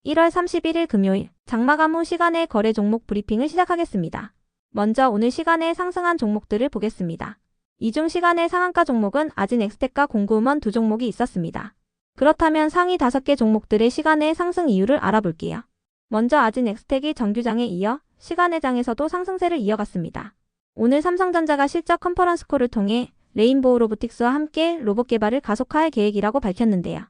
1월 31일 금요일 장마감 후 시간의 거래 종목 브리핑을 시작하겠습니다. 먼저 오늘 시간에 상승한 종목들을 보겠습니다. 이 중 시간의 상한가 종목은 아진엑스텍과 공구음원 두 종목이 있었습니다. 그렇다면 상위 5개 종목들의 시간의 상승 이유를 알아볼게요. 먼저 아진엑스텍이 정규장에 이어 시간의 장에서도 상승세를 이어갔습니다. 오늘 삼성전자가 실적 컨퍼런스콜을 통해 레인보우 로보틱스와 함께 로봇 개발을 가속화할 계획이라고 밝혔는데요.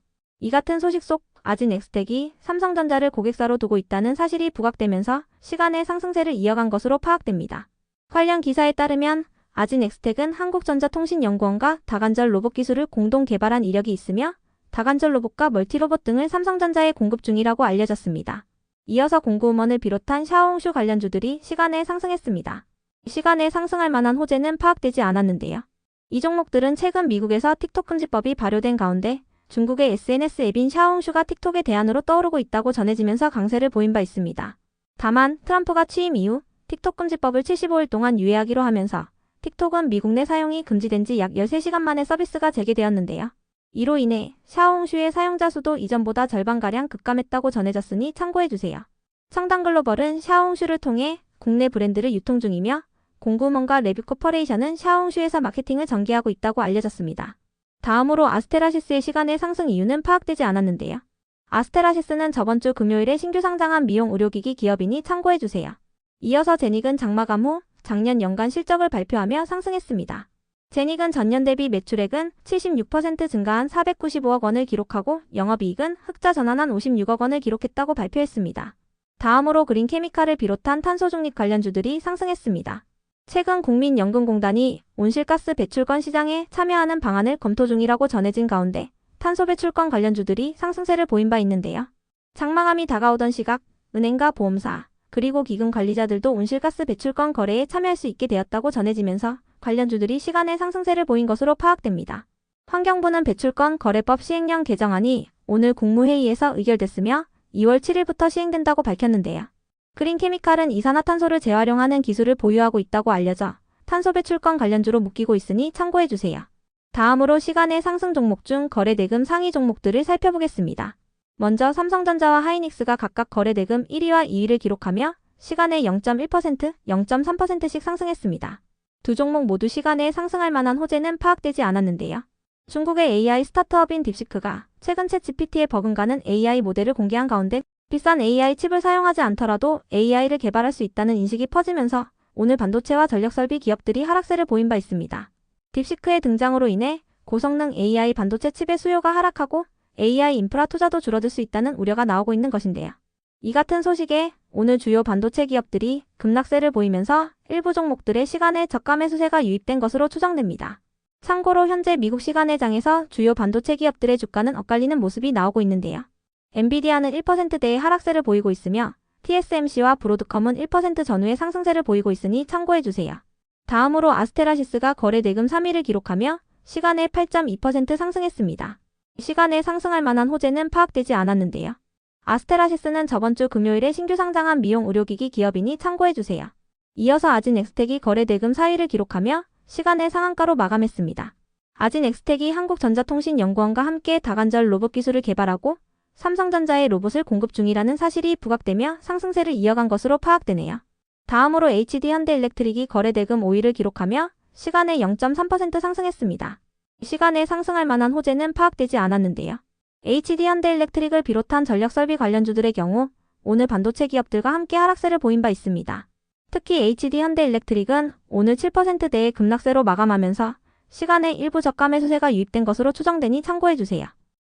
이 같은 소식 속 아진엑스텍이 삼성전자를 고객사로 두고 있다는 사실이 부각되면서 시간의 상승세를 이어간 것으로 파악됩니다. 관련 기사에 따르면 아진엑스텍은 한국전자통신연구원과 다관절 로봇 기술을 공동 개발한 이력이 있으며 다관절 로봇과 멀티로봇 등을 삼성전자에 공급 중이라고 알려졌습니다. 이어서 공구음원을 비롯한 샤오홍슈 관련주들이 시간에 상승했습니다. 시간에 상승할 만한 호재는 파악되지 않았는데요. 이 종목들은 최근 미국에서 틱톡 금지법이 발효된 가운데 중국의 SNS 앱인 샤오홍슈가 틱톡의 대안으로 떠오르고 있다고 전해지면서 강세를 보인 바 있습니다. 다만 트럼프가 취임 이후 틱톡 금지법을 75일 동안 유예하기로 하면서 틱톡은 미국 내 사용이 금지된 지 약 13시간 만에 서비스가 재개되었는데요. 이로 인해 샤오홍슈의 사용자 수도 이전보다 절반가량 급감했다고 전해졌으니 참고해주세요. 청담글로벌은 샤오홍슈를 통해 국내 브랜드를 유통 중이며 공구음원과 레뷰코퍼레이션은 샤오홍슈에서 마케팅을 전개하고 있다고 알려졌습니다. 다음으로 아스테라시스의 시간의 상승 이유는 파악되지 않았는데요. 아스테라시스는 저번 주 금요일에 신규 상장한 미용 의료기기 기업이니 참고해주세요. 이어서 제닉은 장마감 후 작년 연간 실적을 발표하며 상승했습니다. 제닉은 전년 대비 매출액은 76% 증가한 495억 원을 기록하고 영업이익은 흑자 전환한 56억 원을 기록했다고 발표했습니다. 다음으로 그린케미칼을 비롯한 탄소중립 관련주들이 상승했습니다. 최근 국민연금공단이 온실가스 배출권 시장에 참여하는 방안을 검토 중이라고 전해진 가운데 탄소 배출권 관련주들이 상승세를 보인 바 있는데요. 장마감이 다가오던 시각 은행과 보험사 그리고 기금 관리자들도 온실가스 배출권 거래에 참여할 수 있게 되었다고 전해지면서 관련주들이 시간의 상승세를 보인 것으로 파악됩니다. 환경부는 배출권 거래법 시행령 개정안이 오늘 국무회의에서 의결됐으며 2월 7일부터 시행된다고 밝혔는데요. 그린케미칼은 이산화탄소를 재활용하는 기술을 보유하고 있다고 알려져 탄소 배출권 관련주로 묶이고 있으니 참고해주세요. 다음으로 시간의 상승 종목 중 거래대금 상위 종목들을 살펴보겠습니다. 먼저 삼성전자와 하이닉스가 각각 거래대금 1위와 2위를 기록하며 시간에 0.1%, 0.3%씩 상승했습니다. 두 종목 모두 시간에 상승할 만한 호재는 파악되지 않았는데요. 중국의 AI 스타트업인 딥시크가 최근 챗GPT에 버금가는 AI 모델을 공개한 가운데 비싼 AI 칩을 사용하지 않더라도 AI를 개발할 수 있다는 인식이 퍼지면서 오늘 반도체와 전력설비 기업들이 하락세를 보인 바 있습니다. 딥시크의 등장으로 인해 고성능 AI 반도체 칩의 수요가 하락하고 AI 인프라 투자도 줄어들 수 있다는 우려가 나오고 있는 것인데요. 이 같은 소식에 오늘 주요 반도체 기업들이 급락세를 보이면서 일부 종목들의 시간에 저가 매수세가 유입된 것으로 추정됩니다. 참고로 현재 미국 시간의 장에서 주요 반도체 기업들의 주가는 엇갈리는 모습이 나오고 있는데요. 엔비디아는 1%대의 하락세를 보이고 있으며 TSMC와 브로드컴은 1% 전후의 상승세를 보이고 있으니 참고해주세요. 다음으로 아스테라시스가 거래대금 3위를 기록하며 시간에 8.2% 상승했습니다. 시간에 상승할 만한 호재는 파악되지 않았는데요. 아스테라시스는 저번 주 금요일에 신규 상장한 미용 의료기기 기업이니 참고해주세요. 이어서 아진엑스텍이 거래대금 4위를 기록하며 시간의 상한가로 마감했습니다. 아진엑스텍이 한국전자통신연구원과 함께 다관절 로봇 기술을 개발하고 삼성전자의 로봇을 공급 중이라는 사실이 부각되며 상승세를 이어간 것으로 파악되네요. 다음으로 HD현대일렉트릭이 거래대금 5위를 기록하며 시간에 0.3% 상승했습니다. 시간에 상승할 만한 호재는 파악되지 않았는데요. HD현대일렉트릭을 비롯한 전력설비 관련주들의 경우 오늘 반도체 기업들과 함께 하락세를 보인 바 있습니다. 특히 HD현대일렉트릭은 오늘 7%대의 급락세로 마감하면서 시간에 일부 저가 매수세가 유입된 것으로 추정되니 참고해주세요.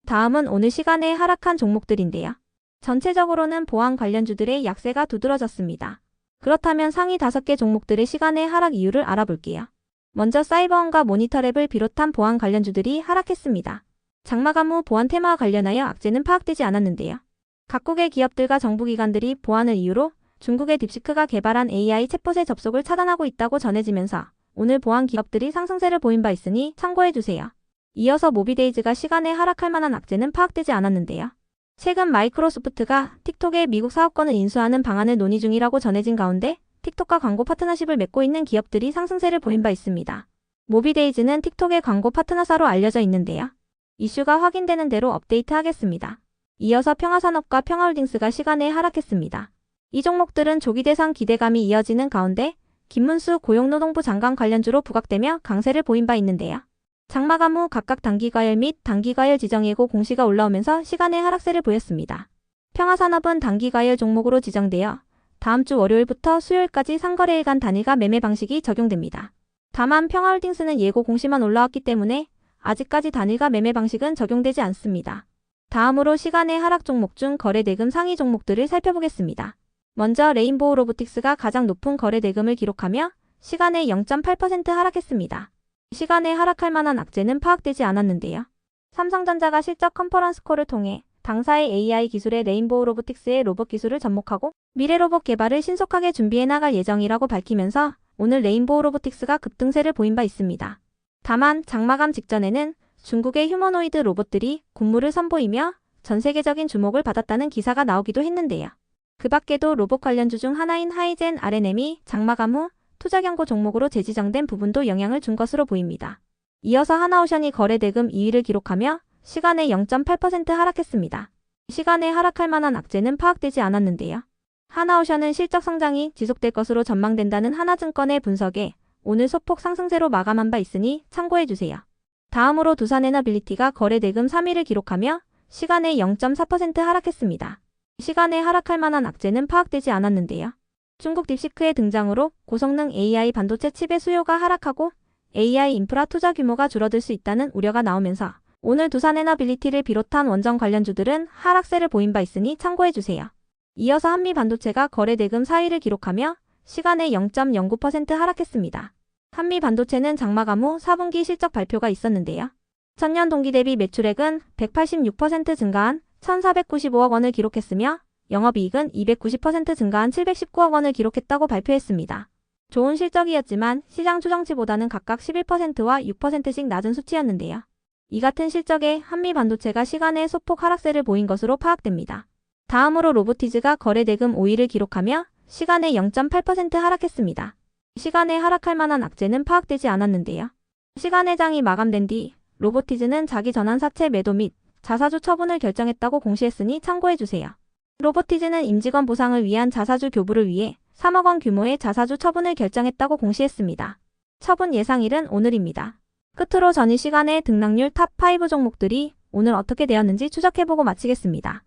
다음은 오늘 시간에 하락한 종목들인데요. 전체적으로는 보안 관련주들의 약세가 두드러졌습니다. 그렇다면 상위 5개 종목들의 시간의 하락 이유를 알아볼게요. 먼저 사이버원과 모니터랩을 비롯한 보안 관련주들이 하락했습니다. 장마감 후 보안 테마와 관련하여 악재는 파악되지 않았는데요. 각국의 기업들과 정부기관들이 보안을 이유로 중국의 딥시크가 개발한 AI 챗봇의 접속을 차단하고 있다고 전해지면서 오늘 보안 기업들이 상승세를 보인 바 있으니 참고해주세요. 이어서 모비데이즈가 시간에 하락할 만한 악재는 파악되지 않았는데요. 최근 마이크로소프트가 틱톡의 미국 사업권을 인수하는 방안을 논의 중이라고 전해진 가운데 틱톡과 광고 파트너십을 맺고 있는 기업들이 상승세를 보인 바 있습니다. 모비데이즈는 틱톡의 광고 파트너사로 알려져 있는데요. 이슈가 확인되는 대로 업데이트하겠습니다. 이어서 평화산업과 평화홀딩스가 시간에 하락했습니다. 이 종목들은 조기 대상 기대감이 이어지는 가운데 김문수 고용노동부 장관 관련주로 부각되며 강세를 보인 바 있는데요. 장마감 후 각각 단기과열 및 단기과열 지정예고 공시가 올라오면서 시간의 하락세를 보였습니다. 평화산업은 단기과열 종목으로 지정되어 다음 주 월요일부터 수요일까지 상거래일간 단일가 매매 방식이 적용됩니다. 다만 평화홀딩스는 예고 공시만 올라왔기 때문에 아직까지 단일가 매매 방식은 적용되지 않습니다. 다음으로 시간의 하락 종목 중 거래 대금 상위 종목들을 살펴보겠습니다. 먼저 레인보우 로보틱스가 가장 높은 거래 대금을 기록하며 시간에 0.8% 하락했습니다. 시간에 하락할 만한 악재는 파악되지 않았는데요. 삼성전자가 실적 컨퍼런스 콜을 통해 당사의 AI 기술의 레인보우 로보틱스의 로봇 기술을 접목하고 미래 로봇 개발을 신속하게 준비해 나갈 예정이라고 밝히면서 오늘 레인보우 로보틱스가 급등세를 보인 바 있습니다. 다만 장마감 직전에는 중국의 휴머노이드 로봇들이 군무를 선보이며 전 세계적인 주목을 받았다는 기사가 나오기도 했는데요. 그 밖에도 로봇 관련주 중 하나인 하이젠 RNM이 장마감 후 투자 경고 종목으로 재지정된 부분도 영향을 준 것으로 보입니다. 이어서 하나오션이 거래 대금 2위를 기록하며 시간에 0.8% 하락했습니다. 시간에 하락할 만한 악재는 파악되지 않았는데요. 하나오션은 실적 성장이 지속될 것으로 전망된다는 하나증권의 분석에 오늘 소폭 상승세로 마감한 바 있으니 참고해주세요. 다음으로 두산에너빌리티가 거래 대금 3위를 기록하며 시간에 0.4% 하락했습니다. 시간에 하락할 만한 악재는 파악되지 않았는데요. 중국 딥시크의 등장으로 고성능 AI 반도체 칩의 수요가 하락하고 AI 인프라 투자 규모가 줄어들 수 있다는 우려가 나오면서 오늘 두산에너빌리티를 비롯한 원전 관련주들은 하락세를 보인 바 있으니 참고해주세요. 이어서 한미반도체가 거래 대금 4위를 기록하며 시간에 0.09% 하락했습니다. 한미반도체는 장마감 후 4분기 실적 발표가 있었는데요. 전년 동기 대비 매출액은 186% 증가한 1,495억 원을 기록했으며 영업이익은 290% 증가한 719억 원을 기록했다고 발표했습니다. 좋은 실적이었지만 시장 추정치보다는 각각 11%와 6%씩 낮은 수치였는데요. 이 같은 실적에 한미반도체가 시간에 소폭 하락세를 보인 것으로 파악됩니다. 다음으로 로보티즈가 거래 대금 5위를 기록하며 시간에 0.8% 하락했습니다. 시간에 하락할 만한 악재는 파악되지 않았는데요. 시간의 장이 마감된 뒤 로보티즈는 자기 전환 사채 매도 및 자사주 처분을 결정했다고 공시했으니 참고해주세요. 로보티즈는 임직원 보상을 위한 자사주 교부를 위해 3억 원 규모의 자사주 처분을 결정했다고 공시했습니다. 처분 예상일은 오늘입니다. 끝으로 전일 시간의 등락률 탑5 종목들이 오늘 어떻게 되었는지 추적해보고 마치겠습니다.